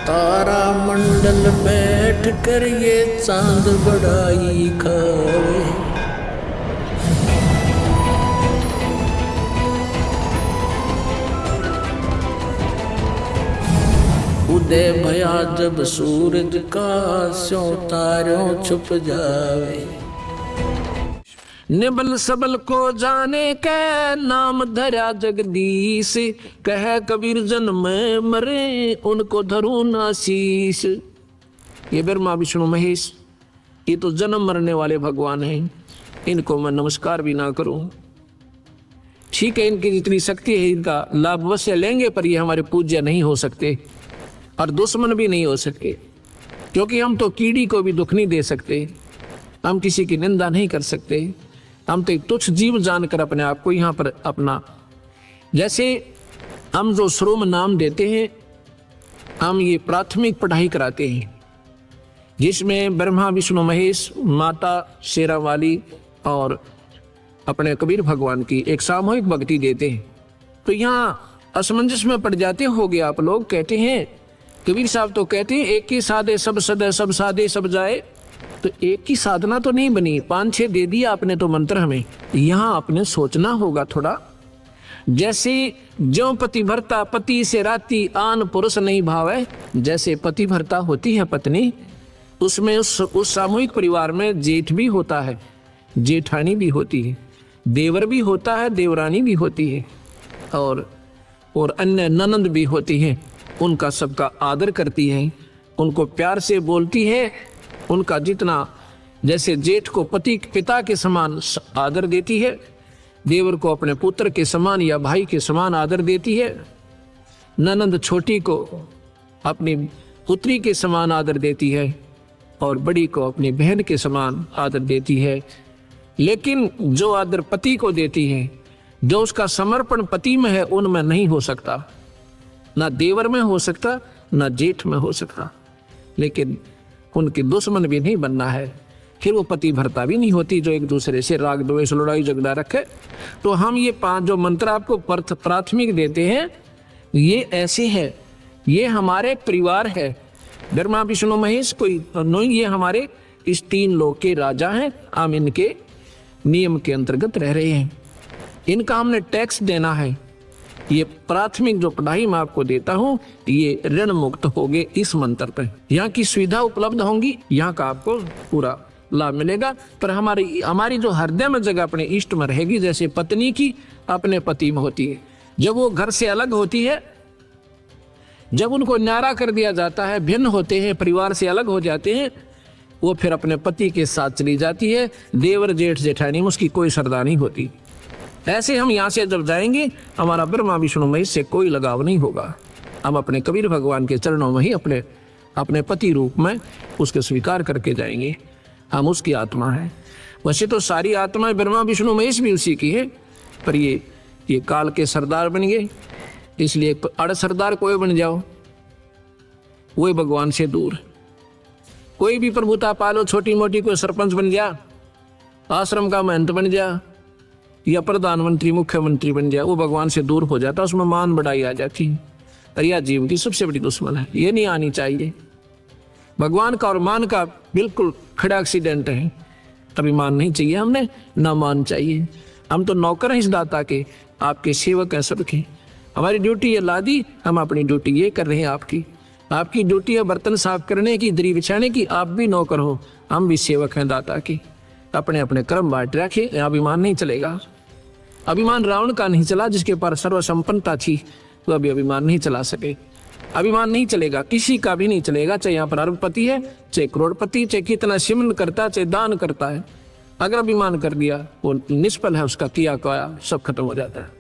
तारा मंडल बैठ कर ये चांद बड़ाई खावे। उदय भया जब सूरज का, स्यों तारों छुप जावे। निबल सबल को जाने के, नाम धरा जगदीश। कह कबीर जन में मरे, उनको धरू ना शीश। ये ब्रह्मा विष्णु महेश, ये तो जन्म मरने वाले भगवान हैं, इनको मैं नमस्कार भी ना करूं। ठीक है, इनकी जितनी शक्ति है इनका लाभ अवश्य लेंगे, पर ये हमारे पूज्य नहीं हो सकते और दुश्मन भी नहीं हो सकते, क्योंकि हम तो कीड़ी को भी दुख नहीं दे सकते, हम किसी की निंदा नहीं कर सकते। हम तो एक तुच्छ जीव जानकर अपने आप को यहाँ पर अपना, जैसे हम जो श्रोम नाम देते हैं, हम ये प्राथमिक पढ़ाई कराते हैं जिसमें ब्रह्मा विष्णु महेश, माता शेरावाली और अपने कबीर भगवान की एक सामूहिक भक्ति देते हैं। तो यहाँ असमंजस में पड़ जाते होगे आप लोग। कहते हैं कबीर साहब तो कहते हैं एक ही साधे सब सदे, सब साधे सब जाए। तो एक ही साधना तो नहीं बनी, 5-6 दे दिया आपने तो मंत्र हमें। यहाँ आपने सोचना होगा थोड़ा। जैसे ज्यों पति भरता पति से राती, आन पुरुष नहीं भावे। जैसे पति भरता होती है पत्नी, उसमें उस सामूहिक परिवार में जेठ भी होता है, जेठानी भी होती है, देवर भी होता है, देवरानी भी होती है, और अन्य ननंद भी होती है। उनका सबका आदर करती है, उनको प्यार से बोलती है, उनका जितना, जैसे जेठ को पति पिता के समान आदर देती है, देवर को अपने पुत्र के समान या भाई के समान आदर देती है, ननंद छोटी को अपनी पुत्री के समान आदर देती है, और बड़ी को अपनी बहन के समान आदर देती है। लेकिन जो आदर पति को देती है, जो उसका समर्पण पति में है, उनमें नहीं हो सकता, ना देवर में हो सकता, ना जेठ में हो सकता। लेकिन उनके दुश्मन भी नहीं बनना है, फिर वो पति भरता भी नहीं होती जो एक दूसरे से राग द्वेष लड़ाई झगड़ा रखे। तो हम ये 5 जो मंत्र आपको प्राथमिक देते हैं, ये ऐसे है, ये हमारे परिवार है। ब्रह्मा विष्णु महेश कोई नहीं, ये हमारे इस 3 लोक के राजा हैं। हम इनके नियम के अंतर्गत रह रहे हैं, इनका हमने टैक्स देना है। ये प्राथमिक जो पढ़ाई मैं आपको देता हूँ, ये ऋण मुक्त होगे इस मंत्र पर। यहाँ की सुविधा उपलब्ध होंगी, यहाँ का आपको पूरा लाभ मिलेगा। पर हमारी जो हृदय में जगह अपने इष्ट में रहेगी, जैसे पत्नी की अपने पति में होती है। जब वो घर से अलग होती है, जब उनको न्यारा कर दिया जाता है, भिन्न होते हैं, परिवार से अलग हो जाते हैं, वो फिर अपने पति के साथ चली जाती है। देवर जेठ जेठानी में उसकी कोई श्रद्धा नहीं होती। ऐसे हम यहाँ से जब जाएंगे, हमारा ब्रह्मा विष्णु महेश से कोई लगाव नहीं होगा। हम अपने कबीर भगवान के चरणों में ही अपने पति रूप में उसके स्वीकार करके जाएंगे। हम उसकी आत्मा है। वैसे तो सारी आत्माएं ब्रह्मा विष्णु महेश भी उसी की है, पर ये काल के सरदार बन गए, इसलिए अड़ सरदार कोई बन जाओ, वही भगवान से दूर। कोई भी प्रभुता पालो, छोटी मोटी, कोई सरपंच बन जा, आश्रम का महंत बन जा, या प्रधानमंत्री मुख्यमंत्री बन जाए, वो भगवान से दूर हो जाता, उसमें मान बढ़ाई आ जाती। और यह जीव की सबसे बड़ी दुश्मन है, ये नहीं आनी चाहिए। भगवान का और मान का बिल्कुल खड़ा एक्सीडेंट है। तभी मान नहीं चाहिए, हमने ना मान चाहिए। हम तो नौकर हैं इस दाता के, आपके सेवक हैं सबके। हमारी ड्यूटी ये ला दी, हम अपनी ड्यूटी ये कर रहे हैं। आपकी ड्यूटी है बर्तन साफ करने की, दरी बिछाने की। आप भी नौकर हो, हम भी सेवक हैं दाता की। अपने अपने कर्म बांट रखे, अभिमान नहीं चलेगा। अभिमान रावण का नहीं चला, जिसके पास सर्वसंपन्नता थी, वो अभी अभिमान नहीं चला सके। अभिमान नहीं चलेगा, किसी का भी नहीं चलेगा, चाहे यहाँ पर अरबपति है, चाहे करोड़पति, चाहे कितना सिमन करता है, चाहे दान करता है। अगर अभिमान कर दिया, वो निष्फल है, उसका किया सब खत्म हो जाता है।